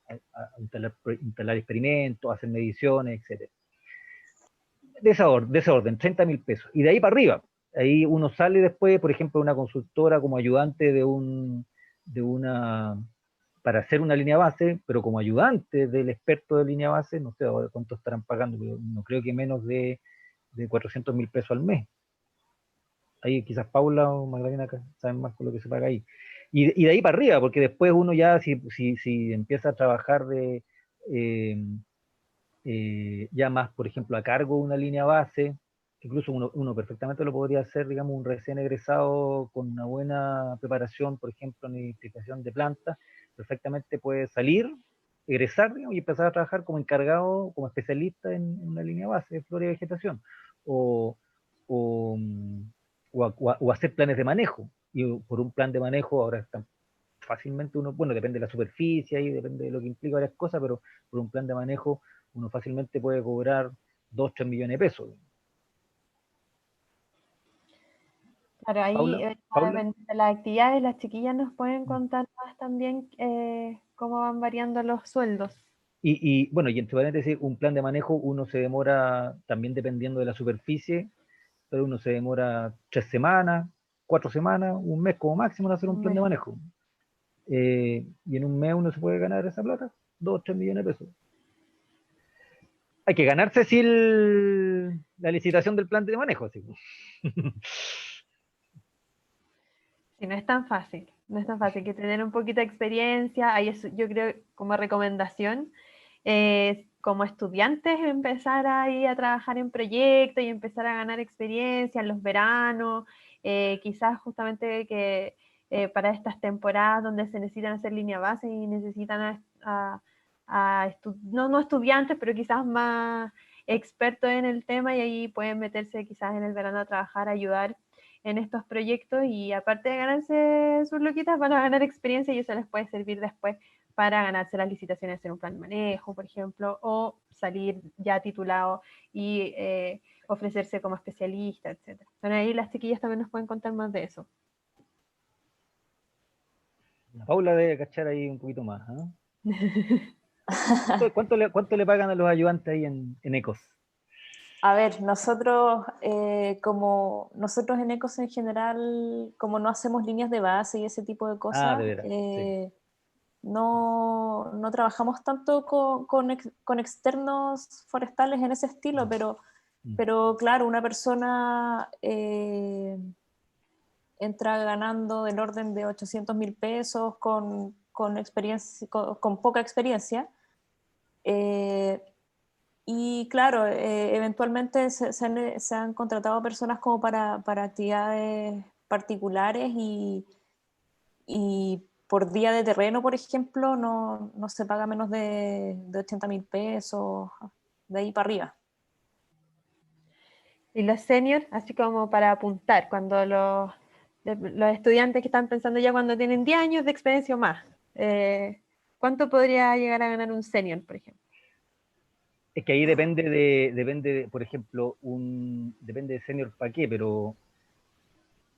D: instalar experimentos, hacer mediciones, etc. De esa orden, 30.000 pesos. Y de ahí para arriba, ahí uno sale después, por ejemplo, una consultora como ayudante para hacer una línea base, pero como ayudante del experto de línea base, no sé cuánto estarán pagando, pero no creo que menos de 400.000 pesos al mes. Ahí quizás Paula o Magdalena saben más con lo que se paga ahí. Y de ahí para arriba, porque después uno ya, si empieza a trabajar ya más, por ejemplo, a cargo de una línea base, incluso uno perfectamente lo podría hacer, digamos, un recién egresado con una buena preparación, por ejemplo, en identificación de plantas, perfectamente puede salir, egresar, digamos, y empezar a trabajar como encargado, como especialista en una línea base de flora y vegetación, o, o, o hacer planes de manejo, y por un plan de manejo ahora están fácilmente uno, bueno, depende de la superficie y depende de lo que implica varias cosas, pero por un plan de manejo uno fácilmente puede cobrar 2, 3 millones de pesos.
A: Claro, ahí
D: Paula.
A: de las actividades, las chiquillas nos pueden contar más también cómo van variando los sueldos.
D: Bueno, y entre paréntesis, un plan de manejo, uno se demora, también dependiendo de la superficie, pero uno se demora 3 semanas, 4 semanas, un mes como máximo en hacer un
A: Un
D: plan de
A: mes.
D: manejo. Y en un mes uno se puede ganar esa plata, 2 o 3 millones de pesos. Hay que ganarse sí la licitación del plan de manejo. Sí.
A: Sí, no es tan fácil, no es tan fácil, que tener un poquito de experiencia, ahí yo creo como recomendación, como estudiantes empezar ahí a trabajar en proyectos y empezar a ganar experiencia en los veranos, quizás justamente que para estas temporadas donde se necesitan hacer línea base y necesitan no estudiantes, pero quizás más expertos en el tema y ahí pueden meterse quizás en el verano a trabajar, a ayudar en estos proyectos y aparte de ganarse sus loquitas van a ganar experiencia y eso les puede servir después para ganarse las licitaciones, hacer un plan de manejo, por ejemplo, o salir ya titulado y ofrecerse como especialista, etc. Bueno, ahí las chiquillas también nos pueden contar más de eso.
D: La Paula debe cachar ahí un poquito más. ¿Eh? ¿Cuánto le pagan a los ayudantes ahí en Ecos?
C: A ver, nosotros, como nosotros en Ecos en general, como no hacemos líneas de base y ese tipo de
D: Ah, de
C: cosas,
D: veras, sí.
C: no trabajamos tanto con externos forestales en ese estilo,
D: Mm.
C: pero claro, una persona entra ganando del orden de 800.000 pesos experiencia, con poca experiencia. Y claro, eventualmente se han contratado personas como para actividades particulares y por día de terreno, por ejemplo, no se paga menos de 80.000 pesos, de ahí para arriba.
A: Y los seniors, así como para apuntar, cuando los estudiantes que están pensando ya cuando tienen 10 años de experiencia o más, ¿cuánto podría llegar a ganar un senior, por ejemplo?
D: Es que ahí depende, por ejemplo, depende de senior para qué, pero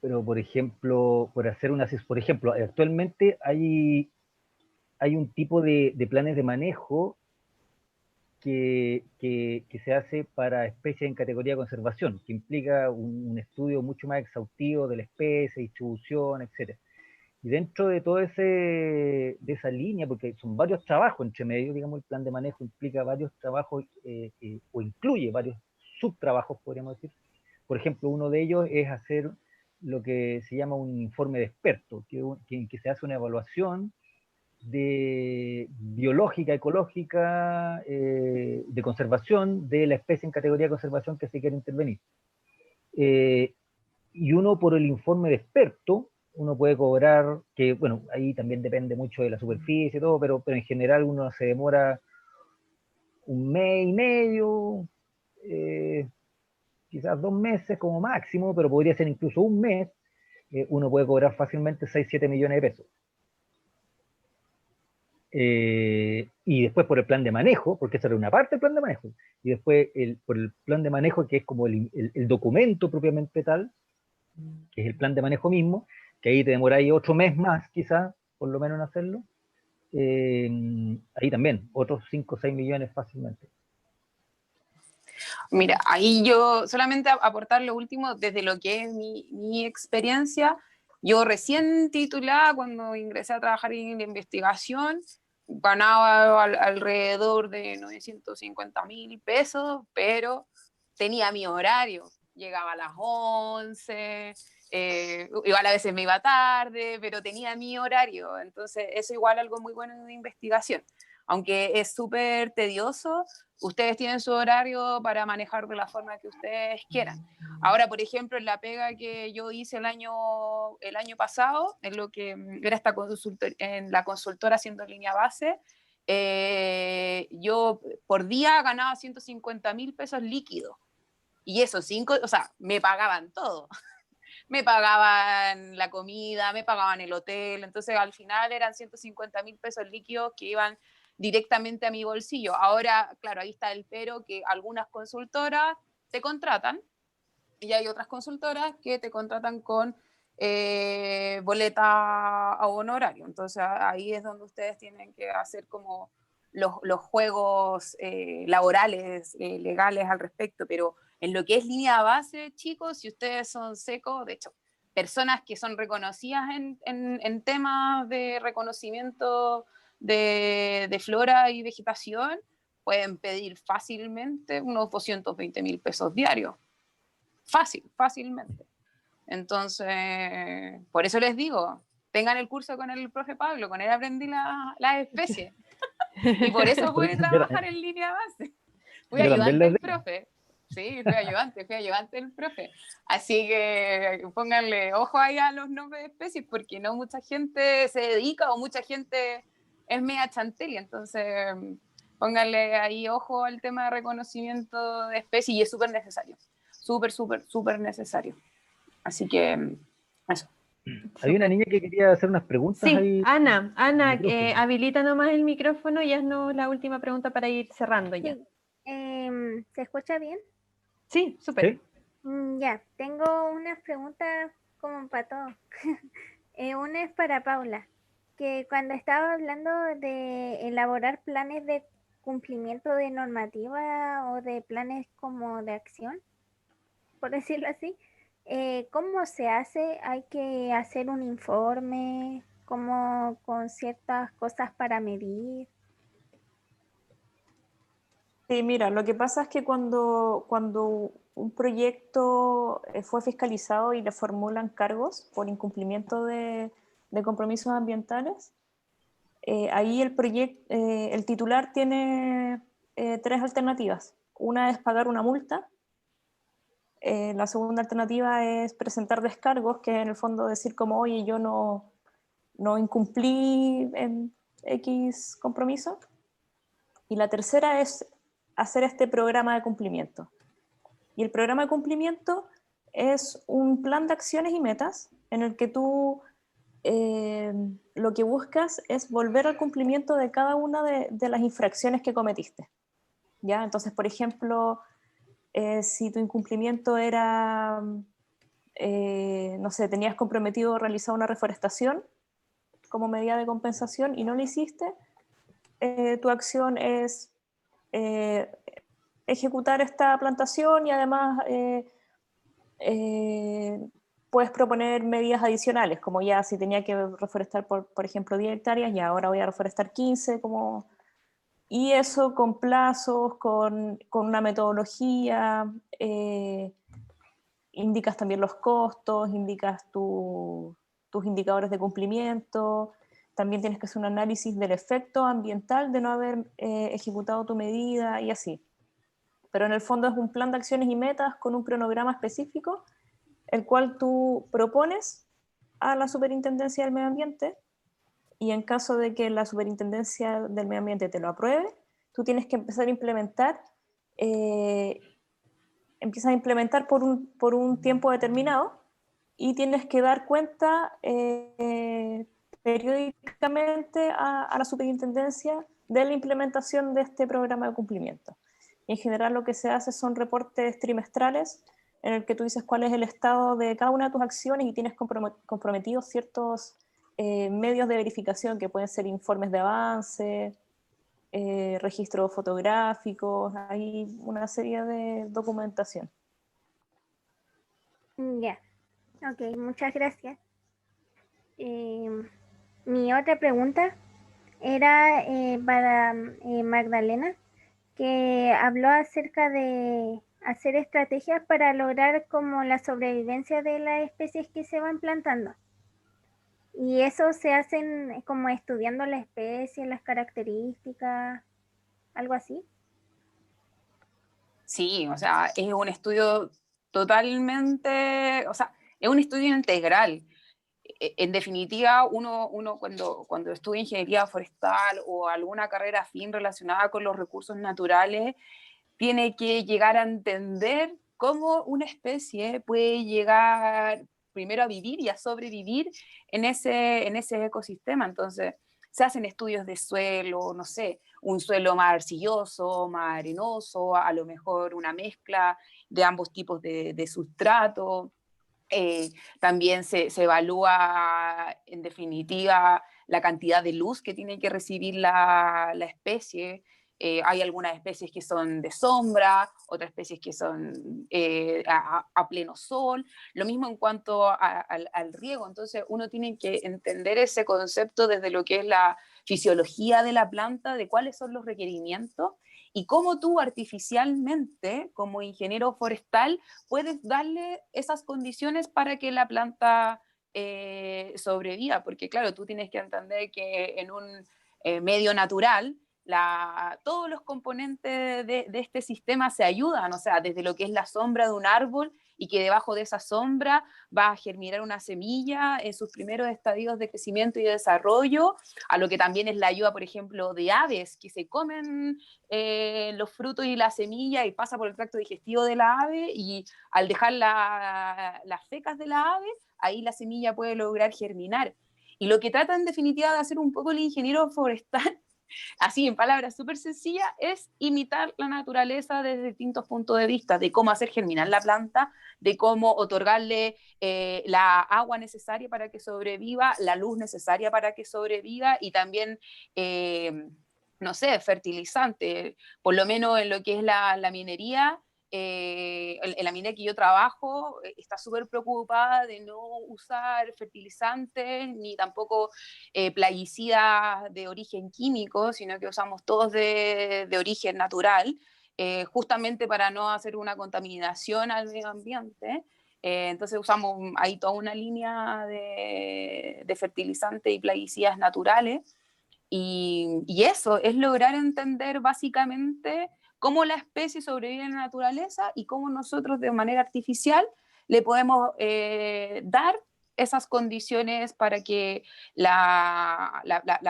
D: por ejemplo, por ejemplo, actualmente hay un tipo de planes de manejo que se hace para especies en categoría de conservación, que implica un estudio mucho más exhaustivo de la especie, distribución, etc. Y dentro de todo de esa línea, porque son varios trabajos entre medio, digamos, el plan de manejo implica varios trabajos o incluye varios subtrabajos, podríamos decir. Por ejemplo, uno de ellos es hacer lo que se llama un informe de experto, que se hace una evaluación biológica, ecológica, de conservación de la especie en categoría de conservación que se quiere intervenir. Y uno por el informe de experto, uno puede cobrar, que bueno, ahí también depende mucho de la superficie y todo, pero en general uno se demora un mes y medio, eh, quizás 2 meses como máximo, pero podría ser incluso un mes, uno puede cobrar fácilmente 6, 7 millones de pesos. Y después por el plan de manejo, porque esa era una parte del plan de manejo, y después por el plan de manejo, que es como el documento propiamente tal, que es el plan de manejo mismo, que ahí te demoráis otro mes más, quizás, por lo menos en hacerlo, ahí también, otros 5 o 6 millones fácilmente.
B: Mira, ahí yo solamente aportar lo último desde lo que es mi experiencia. Yo recién titulada, cuando ingresé a trabajar en la investigación, ganaba alrededor de 950.000 pesos, pero tenía mi horario. Llegaba a las 11, igual a veces me iba tarde, pero tenía mi horario. Entonces, eso igual algo muy bueno en la investigación. Aunque es súper tedioso, ustedes tienen su horario para manejar de la forma que ustedes quieran. Ahora, por ejemplo, en la pega que yo hice el año pasado, en lo que era en la consultora haciendo línea base, yo por día ganaba 150.000 pesos líquidos. Y esos 5, o sea, me pagaban todo. Me pagaban la comida, me pagaban el hotel, entonces al final eran 150.000 pesos líquidos que iban directamente a mi bolsillo. Ahora, claro, ahí está el pero, que algunas consultoras te contratan y hay otras consultoras que te contratan con boleta a honorario. Entonces ahí es donde ustedes tienen que hacer como los juegos laborales, legales al respecto, pero en lo que es línea base, chicos, si ustedes son secos, de hecho, personas que son reconocidas en temas de reconocimiento de flora y vegetación, pueden pedir fácilmente unos 220.000 pesos diarios. Fácilmente. Entonces, por eso les digo, tengan el curso con el profe Pablo, con él aprendí las especies. Y por eso pude trabajar en línea base. Fui ayudante del profe. Sí, fui ayudante del profe. Así que pónganle ojo ahí a los nombres de especies, porque no mucha gente se dedica o mucha gente es media chantelia. Entonces, pónganle ahí ojo al tema de reconocimiento de especies y es súper necesario. Súper necesario. Así que, eso.
D: Hay una niña que quería hacer unas preguntas
A: sí,
D: ahí.
A: Ana, habilita nomás el micrófono y haznos la última pregunta para ir cerrando ya.
E: Sí. ¿Se escucha bien?
A: Sí, súper.
D: ¿Sí?
E: Ya, tengo unas preguntas como para todo. Una es para Paula, que cuando estaba hablando de elaborar planes de cumplimiento de normativa o de planes como de acción, por decirlo así, ¿cómo se hace? ¿Hay que hacer un informe como con ciertas cosas para medir?
C: Sí, mira, lo que pasa es que cuando un proyecto fue fiscalizado y le formulan cargos por incumplimiento de compromisos ambientales, ahí el titular tiene tres alternativas. Una es pagar una multa, la segunda alternativa es presentar descargos, que en el fondo decir como, oye, yo no incumplí en X compromiso. Y la tercera es hacer este programa de cumplimiento. Y el programa de cumplimiento es un plan de acciones y metas en el que tú lo que buscas es volver al cumplimiento de cada una de las infracciones que cometiste. ¿Ya? Entonces, por ejemplo, si tu incumplimiento era, no sé, tenías comprometido realizar una reforestación como medida de compensación y no lo hiciste, tu acción es ejecutar esta plantación y además puedes proponer medidas adicionales, como ya si tenía que reforestar, por ejemplo, 10 hectáreas, ya ahora voy a reforestar 15, como... y eso con plazos, con una metodología, indicas también los costos, indicas tus indicadores de cumplimiento, también tienes que hacer un análisis del efecto ambiental de no haber ejecutado tu medida y así. Pero en el fondo es un plan de acciones y metas con un cronograma específico, el cual tú propones a la Superintendencia del Medio Ambiente, y en caso de que la Superintendencia del Medio Ambiente te lo apruebe, tú tienes que empezar a implementar, empiezas a implementar por un tiempo determinado, y tienes que dar cuenta periódicamente a la Superintendencia de la implementación de este programa de cumplimiento. Y en general lo que se hace son reportes trimestrales en el que tú dices cuál es el estado de cada una de tus acciones y tienes comprometidos ciertos medios de verificación que pueden ser informes de avance, registros fotográficos, hay una serie de documentación.
E: Ya, ok, muchas gracias. Mi otra pregunta era para Magdalena, que habló acerca de hacer estrategias para lograr como la sobrevivencia de las especies que se van plantando. Y eso se hacen como estudiando la especie, las características, algo así.
B: Sí, o sea, es un estudio totalmente, o sea, es un estudio integral. En definitiva, uno cuando estudia ingeniería forestal o alguna carrera afín relacionada con los recursos naturales, tiene que llegar a entender cómo una especie puede llegar primero a vivir y a sobrevivir en ese ecosistema. Entonces, se hacen estudios de suelo, no sé, un suelo más arcilloso, más arenoso, a lo mejor una mezcla de ambos tipos de sustrato. También se evalúa, en definitiva, la cantidad de luz que tiene que recibir la especie. Hay algunas especies que son de sombra, otras especies que son a pleno sol, lo mismo en cuanto al riego. Entonces uno tiene que entender ese concepto desde lo que es la fisiología de la planta, de cuáles son los requerimientos, y cómo tú artificialmente, como ingeniero forestal, puedes darle esas condiciones para que la planta sobreviva, porque claro, tú tienes que entender que en un medio natural, todos los componentes de este sistema se ayudan, o sea, desde lo que es la sombra de un árbol, y que debajo de esa sombra va a germinar una semilla en sus primeros estadios de crecimiento y de desarrollo, a lo que también es la ayuda, por ejemplo, de aves que se comen los frutos y la semilla y pasa por el tracto digestivo de la ave, y al dejar las fecas de la ave, ahí la semilla puede lograr germinar. Y lo que trata en definitiva de hacer un poco el ingeniero forestal, así en palabras súper sencillas, es imitar la naturaleza desde distintos puntos de vista, de cómo hacer germinar la planta, de cómo otorgarle la agua necesaria para que sobreviva, la luz necesaria para que sobreviva, y también, no sé, fertilizante, por lo menos en lo que es la minería. En la minería que yo trabajo está súper preocupada de no usar fertilizantes ni tampoco plaguicidas de origen químico, sino que usamos todos de origen natural, justamente para no hacer una contaminación al medio ambiente. Entonces usamos ahí toda una línea de fertilizantes y plaguicidas naturales, y eso es lograr entender básicamente cómo la especie sobrevive en la naturaleza y cómo nosotros de manera artificial le podemos dar esas condiciones para que la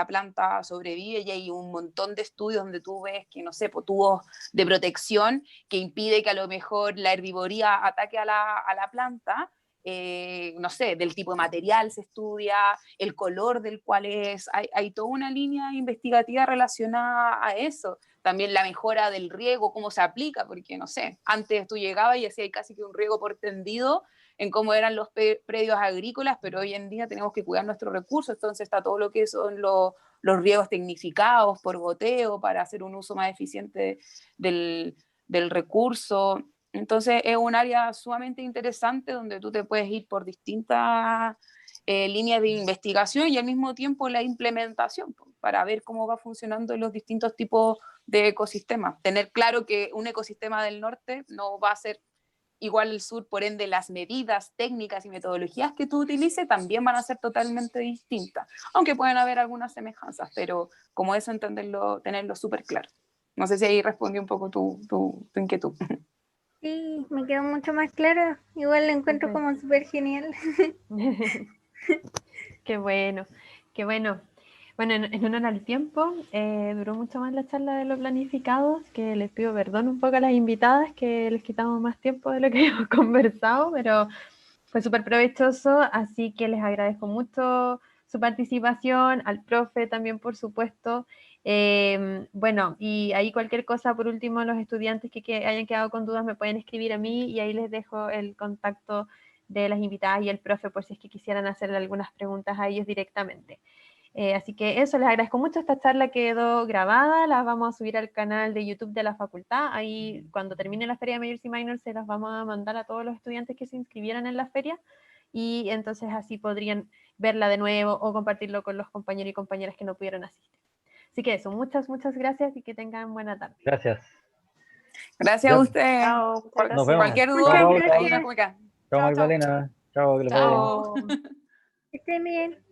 B: planta sobrevive. Y hay un montón de estudios donde tú ves que, no sé, pues, tubos de protección que impide que a lo mejor la herbivoría ataque a la planta. No sé, del tipo de material se estudia, el color del cual es, hay toda una línea investigativa relacionada a eso. También la mejora del riego, cómo se aplica, porque no sé, antes tú llegabas y hacías casi que un riego por tendido en cómo eran los predios agrícolas, pero hoy en día tenemos que cuidar nuestros recursos, entonces está todo lo que son los riegos tecnificados por goteo para hacer un uso más eficiente del recurso. Entonces es un área sumamente interesante donde tú te puedes ir por distintas líneas de investigación y al mismo tiempo la implementación para ver cómo va funcionando los distintos tipos de ecosistemas. Tener claro que un ecosistema del norte no va a ser igual al sur, por ende las medidas, técnicas y metodologías que tú utilices también van a ser totalmente distintas, aunque pueden haber algunas semejanzas, pero como eso entenderlo, tenerlo súper claro. No sé si ahí respondí un poco tu inquietud.
E: Sí, me quedó mucho más claro. Igual lo encuentro como súper genial.
A: Qué bueno, qué bueno. Bueno, en honor al tiempo, duró mucho más la charla de lo planificado, que les pido perdón un poco a las invitadas, que les quitamos más tiempo de lo que hemos conversado, pero fue súper provechoso, así que les agradezco mucho su participación, al profe también, por supuesto. Bueno, y ahí cualquier cosa, por último, los estudiantes que hayan quedado con dudas me pueden escribir a mí y ahí les dejo el contacto de las invitadas y el profe por si es que quisieran hacerle algunas preguntas a ellos directamente. Así que eso, les agradezco mucho. Esta charla quedó grabada, la vamos a subir al canal de YouTube de la facultad. Ahí cuando termine la feria de Majors y Minors se las vamos a mandar a todos los estudiantes que se inscribieran en la feria, y entonces así podrían verla de nuevo o compartirlo con los compañeros y compañeras que no pudieron asistir. Así que eso, muchas gracias y que tengan buena tarde.
D: Gracias.
B: Gracias a ustedes.
C: Chao, muchas gracias.
D: Nos vemos.
B: Cualquier
E: Muchas
B: duda,
E: gracias.
B: ahí nos comunican.
D: Chao,
B: Chao, chao.
D: Magdalena. Chao, que les vaya bien.
B: Chao.
E: Que estén bien.